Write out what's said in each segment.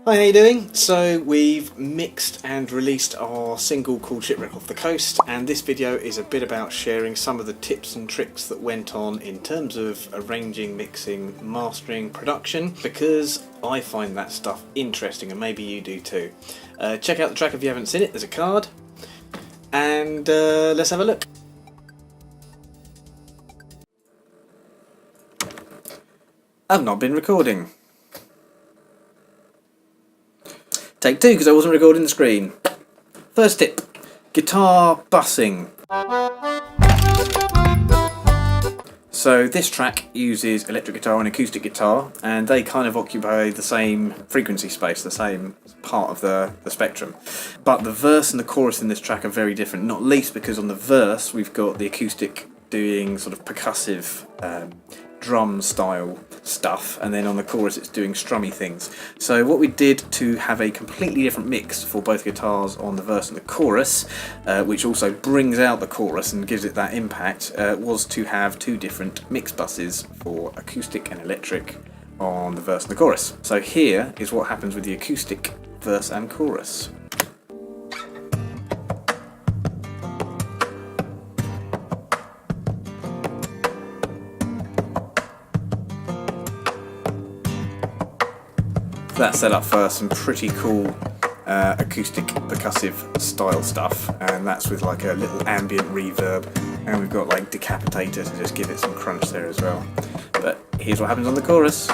Hi, how you doing? So we've mixed and released our single called Shipwreck Off The Coast, and this video is a bit about sharing some of the tips and tricks that went on in terms of arranging, mixing, mastering, production, because I find that stuff interesting and maybe you do too. Check out the track if you haven't seen it, there's a card, and let's have a look. I've not been recording. Take two, because I wasn't recording the screen. First tip, guitar bussing. So this track uses electric guitar and acoustic guitar, and they kind of occupy the same frequency space, the same part of the spectrum. But the verse and the chorus in this track are very different, not least because on the verse we've got the acoustic doing sort of percussive drum style stuff, and then on the chorus it's doing strummy things. So what we did to have a completely different mix for both guitars on the verse and the chorus, which also brings out the chorus and gives it that impact, was to have two different mix buses for acoustic and electric on the verse and the chorus. So here is what happens with the acoustic verse and chorus. That's set up for some pretty cool acoustic percussive style stuff, and that's with like a little ambient reverb, and we've got like decapitator to just give it some crunch there as well. But here's what happens on the chorus.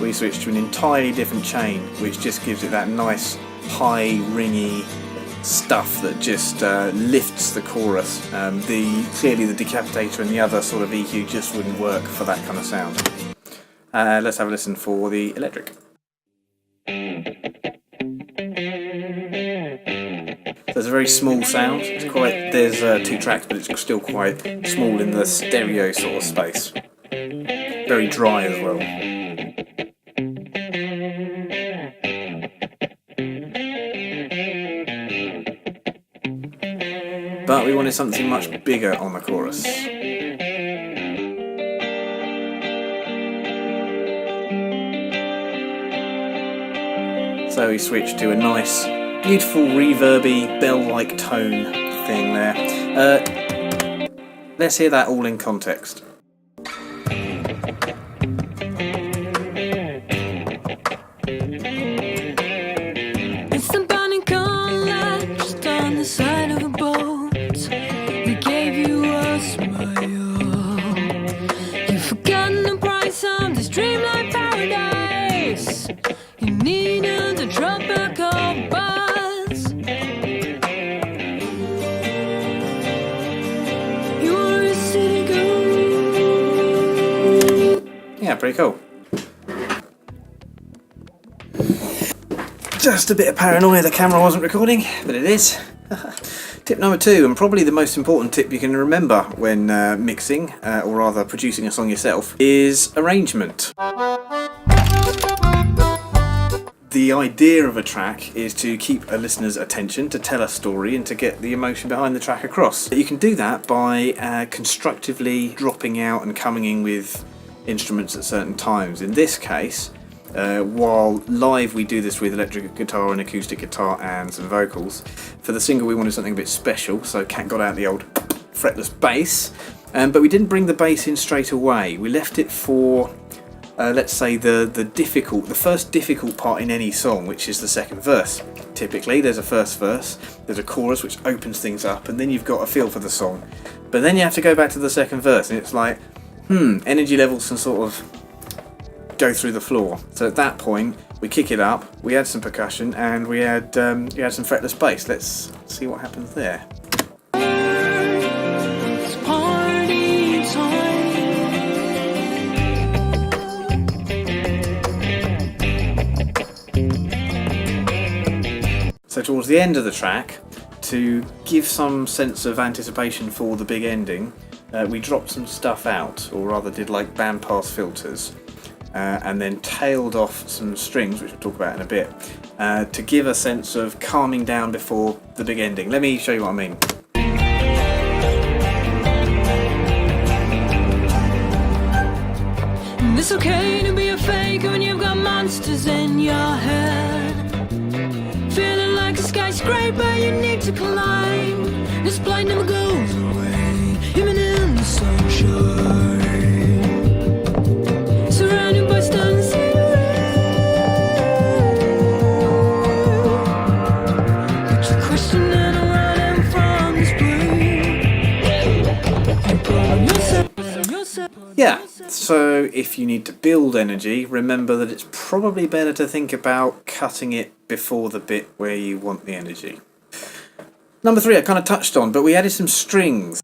We switch to an entirely different chain, which just gives it that nice high ringy stuff that just lifts the chorus. Clearly the decapitator and the other sort of EQ just wouldn't work for that kind of sound. Let's have a listen for the electric. So it's a very small sound. It's quite, there's two tracks, but it's still quite small in the stereo sort of space. Very dry as well. But we wanted something much bigger on the chorus. So we switched to a nice, beautiful, reverby, bell-like tone thing there. Let's hear that all in context. It's the burning coal just on the side of a boat. You've forgotten the price of this dreamlike paradise. You needed a tropical buzz. You are a city girl. Yeah, pretty cool. Just a bit of paranoia the camera wasn't recording, but it is. Tip number two, and probably the most important tip you can remember when mixing, or rather producing a song yourself, is arrangement. The idea of a track is to keep a listener's attention, to tell a story, and to get the emotion behind the track across. You can do that by constructively dropping out and coming in with instruments at certain times. In this case, while live we do this with electric guitar and acoustic guitar and some vocals. For the single we wanted something a bit special, so Kat got out the old fretless bass, but we didn't bring the bass in straight away. We left it for let's say the first difficult part in any song, which is the second verse. Typically there's a first verse, there's a chorus which opens things up, and then you've got a feel for the song. But then you have to go back to the second verse and it's like, energy levels can sort of go through the floor. So at that point we kick it up, we add some percussion, and we add some fretless bass. Let's see what happens there. It's party time. So towards the end of the track, to give some sense of anticipation for the big ending, we dropped some stuff out, or rather did like bandpass filters. And then tailed off some strings, which we'll talk about in a bit, to give a sense of calming down before the big ending. Let me show you what I mean. It's okay to be a fake when you've got monsters in your head. Feeling like a skyscraper you need to climb. This blight never goes away, even in the sunshine. Surrounded by stunning scenery, but you're questioning and running from this blame. You put on yourself. Yeah, so if you need to build energy, remember that it's probably better to think about cutting it before the bit where you want the energy. Number 3 I kind of touched on, but we added some strings.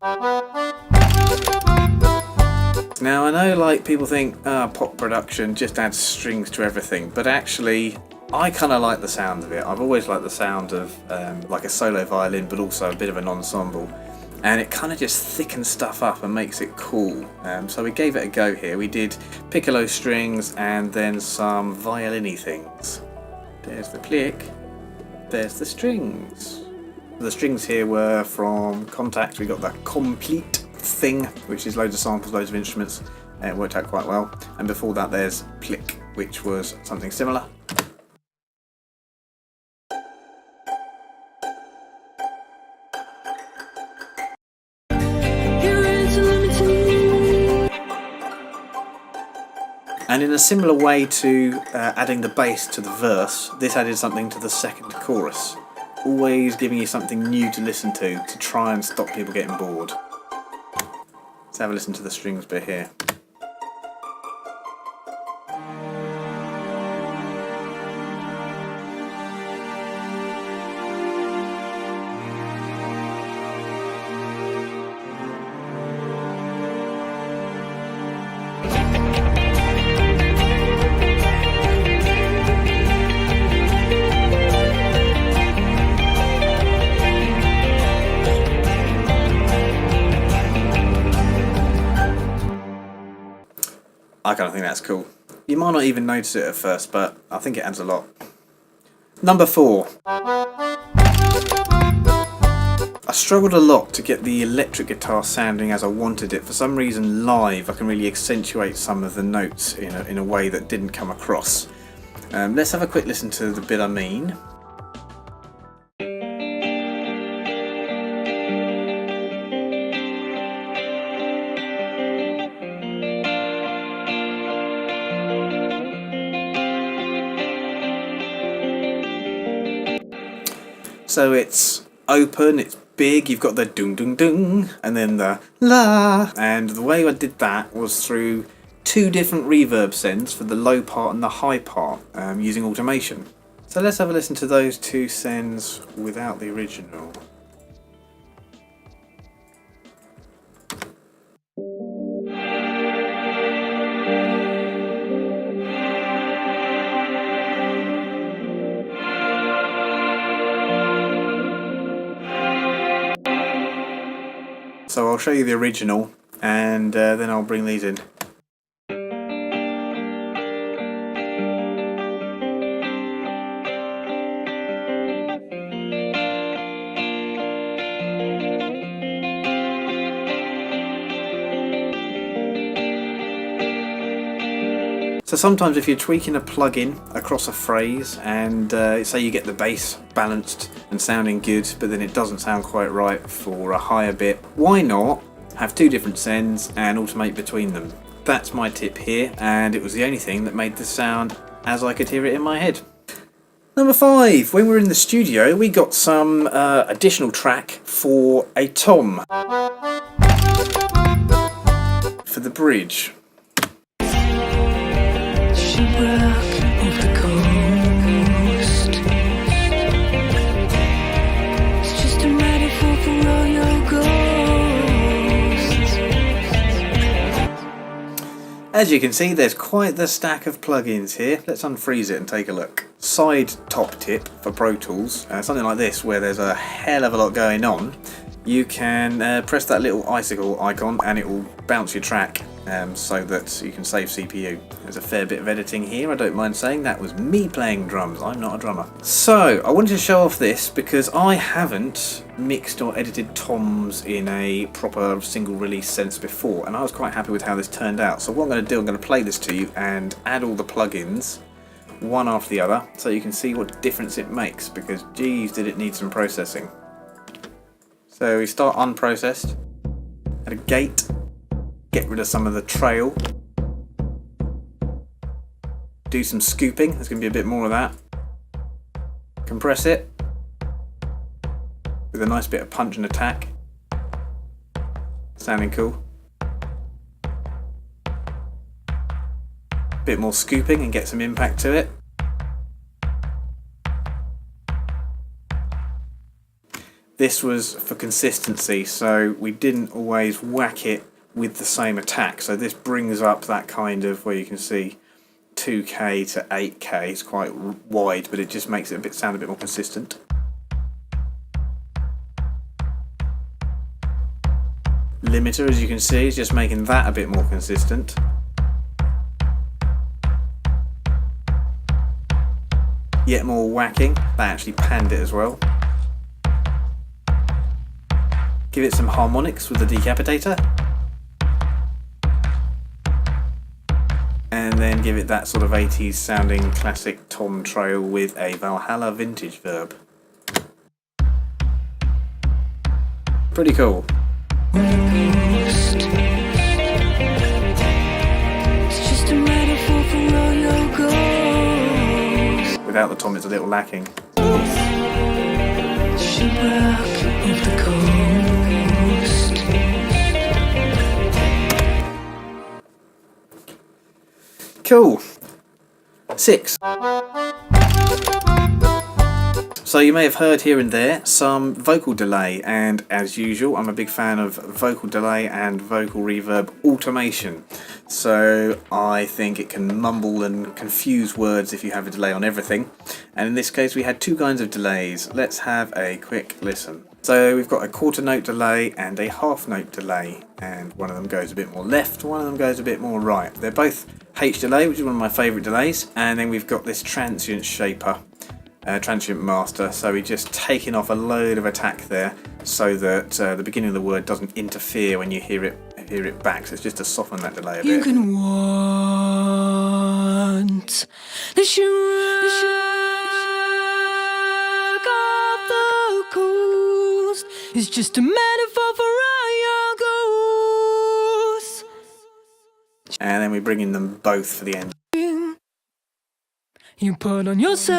Now I know like people think pop production just adds strings to everything, but actually I kind of like the sound of it. I've always liked the sound of like a solo violin, but also a bit of an ensemble. And it kind of just thickens stuff up and makes it cool. So we gave it a go here. We did piccolo strings and then some violin-y things. There's the click, there's the strings. The strings here were from Contact. We got that complete thing, which is loads of samples, loads of instruments, and it worked out quite well. And before that there's Plick, which was something similar. And in a similar way to adding the bass to the verse, this added something to the second chorus. Always giving you something new to listen to try and stop people getting bored. Let's have a listen to the strings bit here. I kind of think that's cool. You might not even notice it at first, but I think it adds a lot. Number 4. I struggled a lot to get the electric guitar sounding as I wanted it. For some reason live I can really accentuate some of the notes in a way that didn't come across. Let's have a quick listen to the bit I mean. So it's open, it's big, you've got the dung dung dung, and then the la. And the way I did that was through 2 different reverb sends for the low part and the high part, using automation. So let's have a listen to those 2 sends without the original. So I'll show you the original and then I'll bring these in. So sometimes if you're tweaking a plugin across a phrase and say you get the bass balanced and sounding good, but then it doesn't sound quite right for a higher bit, why not have 2 different sends and automate between them? That's my tip here, and it was the only thing that made this sound as I could hear it in my head. Number 5, when we were in the studio we got some additional track for a tom for the bridge. Shipwreck off the coast. It's just a metaphor for all your ghosts. As you can see, there's quite the stack of plugins here. Let's unfreeze it and take a look. Side top tip for Pro Tools, something like this where there's a hell of a lot going on. You can press that little icicle icon and it will bounce your track so that you can save CPU. There's a fair bit of editing here, I don't mind saying. That was me playing drums, I'm not a drummer. So I wanted to show off this because I haven't mixed or edited toms in a proper single release sense before, and I was quite happy with how this turned out. So what I'm going to do, I'm going to play this to you and add all the plugins one after the other so you can see what difference it makes, because geez did it need some processing. So we start unprocessed at a gate. Get rid of some of the trail. Do some scooping, there's going to be a bit more of that. Compress it with a nice bit of punch and attack. Sounding cool. Bit more scooping and get some impact to it. This was for consistency, so we didn't always whack it with the same attack, so this brings up that kind of, where you can see 2K to 8K. It's quite wide, but it just makes it sound a bit more consistent. Limiter, as you can see, is just making that a bit more consistent. Yet more whacking, that actually panned it as well. Give it some harmonics with the decapitator. And then give it that sort of 80s sounding classic tom trail with a Valhalla vintage verb. Pretty cool. It's just a metaphor for all your goals. Without the tom, it's a little lacking. Shipwreck off the coast. Cool. 6. So you may have heard here and there some vocal delay, and as usual I'm a big fan of vocal delay and vocal reverb automation. So I think it can mumble and confuse words if you have a delay on everything, and in this case we had two kinds of delays. Let's have a quick listen. So we've got a quarter note delay and a half note delay, and one of them goes a bit more left, one of them goes a bit more right. They're both H delay, which is one of my favourite delays, and then we've got this transient shaper, transient master, so we're just taking off a load of attack there so that the beginning of the word doesn't interfere when you hear it back, so it's just to soften that delay a bit. You can want the shipwreck off the coast. It's just a metaphor for all your goals. And then we're bringing them both for the end. You put on yourself.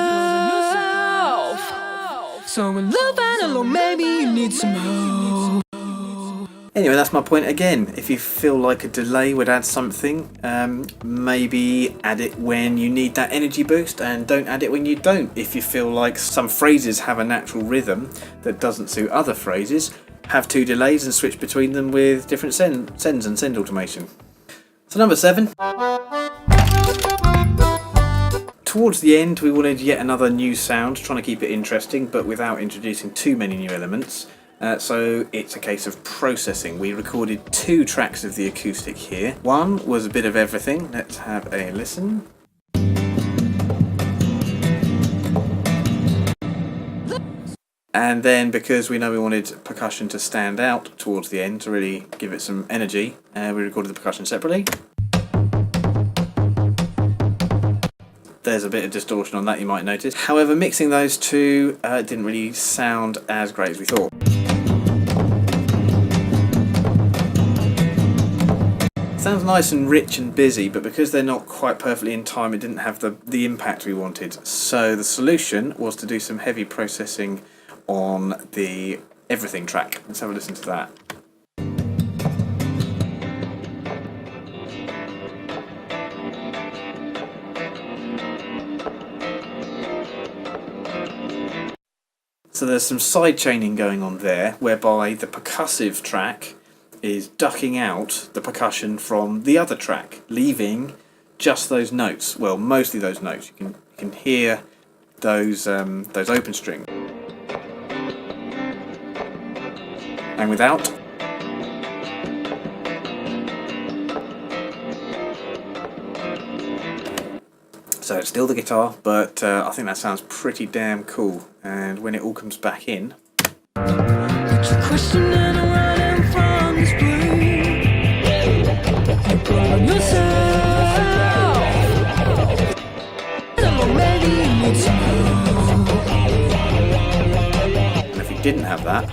So in love and alone, maybe you need some help. Anyway, that's my point again. If you feel like a delay would add something, maybe add it when you need that energy boost, and don't add it when you don't. If you feel like some phrases have a natural rhythm that doesn't suit other phrases, have two delays and switch between them with different sends and send automation. So number 7. Towards the end we wanted yet another new sound, trying to keep it interesting but without introducing too many new elements. So it's a case of processing. We recorded 2 tracks of the acoustic here. One was a bit of everything. Let's have a listen. And then, because we know we wanted percussion to stand out towards the end, to really give it some energy, we recorded the percussion separately. There's a bit of distortion on that, you might notice. However, mixing those two didn't really sound as great as we thought. Sounds nice and rich and busy, but because they're not quite perfectly in time, it didn't have the impact we wanted. So the solution was to do some heavy processing on the everything track. Let's have a listen to that. So there's some side chaining going on there, whereby the percussive track is ducking out the percussion from the other track, leaving just those notes. Well, mostly those notes. You can hear those open string. And without. So it's still the guitar, but I think that sounds pretty damn cool. And when it all comes back in, and if you didn't have that,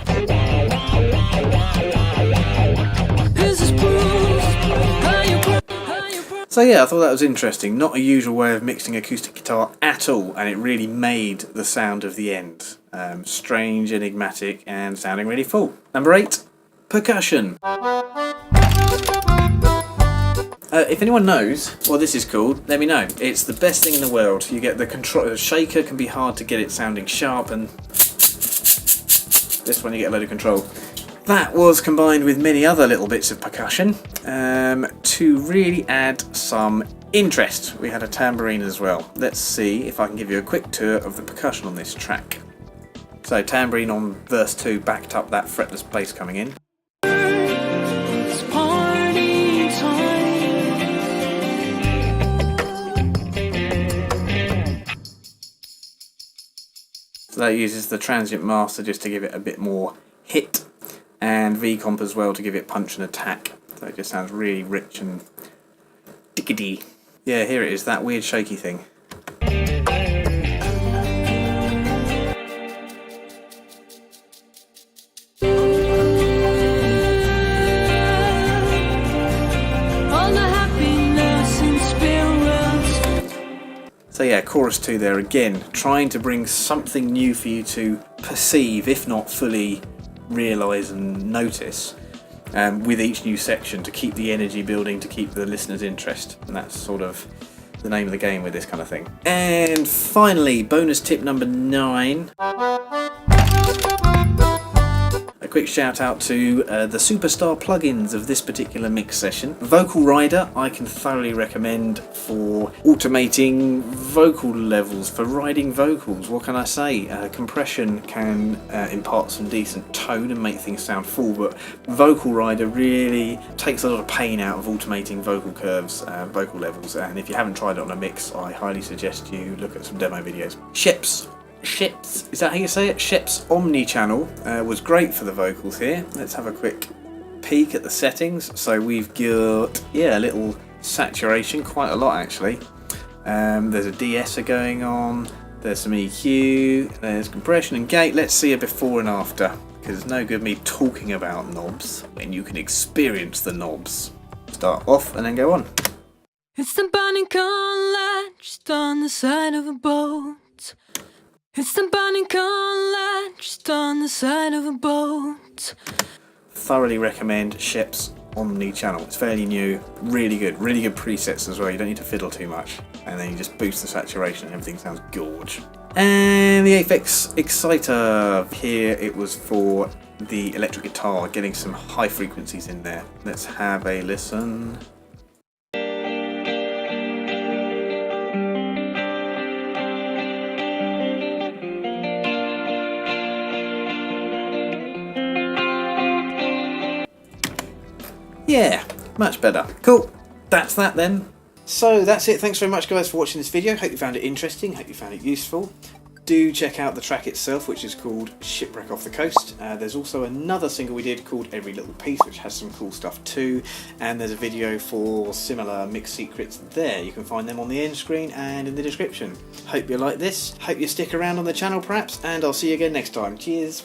so yeah, I thought that was interesting. Not a usual way of mixing acoustic guitar at all, and it really made the sound of the end strange, enigmatic, and sounding really full. Number 8, percussion. If anyone knows what this is called, let me know. It's the best thing in the world. You get the control. The shaker can be hard to get it sounding sharp, and this one you get a load of control. That was combined with many other little bits of percussion to really add some interest. We had a tambourine as well. Let's see if I can give you a quick tour of the percussion on this track. So tambourine on verse 2 backed up that fretless bass coming in. So that uses the transient master just to give it a bit more hit, and V-comp as well to give it punch and attack. So it just sounds really rich and dickety. Yeah, here it is, that weird shaky thing. So yeah, chorus 2 there again, trying to bring something new for you to perceive, if not fully realise and notice, with each new section, to keep the energy building, to keep the listener's interest. And that's sort of the name of the game with this kind of thing. And finally, bonus tip number 9. A quick shout out to the superstar plugins of this particular mix session. Vocal Rider I can thoroughly recommend for automating vocal levels, for riding vocals. What can I say? Compression can impart some decent tone and make things sound full, but Vocal Rider really takes a lot of pain out of automating vocal curves, vocal levels, and if you haven't tried it on a mix, I highly suggest you look at some demo videos. Ships, is that how you say it? Ship's Omni channel was great for the vocals here. Let's have a quick peek at the settings. So we've got, yeah, a little saturation, quite a lot actually. There's a de-esser going on, there's some EQ, there's compression and gate. Let's see a before and after, because it's no good me talking about knobs when you can experience the knobs. Start off and then go on. It's the burning coal latched on the side of a boat. It's the burning coal latched on the side of a boat. Thoroughly recommend Ship's Omni channel. It's fairly new, really good presets as well. You don't need to fiddle too much, and then you just boost the saturation and everything sounds gorge. And the Aphex Exciter, here it was for the electric guitar, getting some high frequencies in there. Let's have a listen. Yeah, much better. Cool, that's that then. So that's it. Thanks very much guys for watching this video. Hope you found it interesting, hope you found it useful. Do check out the track itself, which is called Shipwreck Off The Coast. There's also another single we did called Every Little Piece, which has some cool stuff too, and there's a video for similar mix secrets there. You can find them on the end screen and in the description. Hope you like this, hope you stick around on the channel perhaps, and I'll see you again next time. Cheers!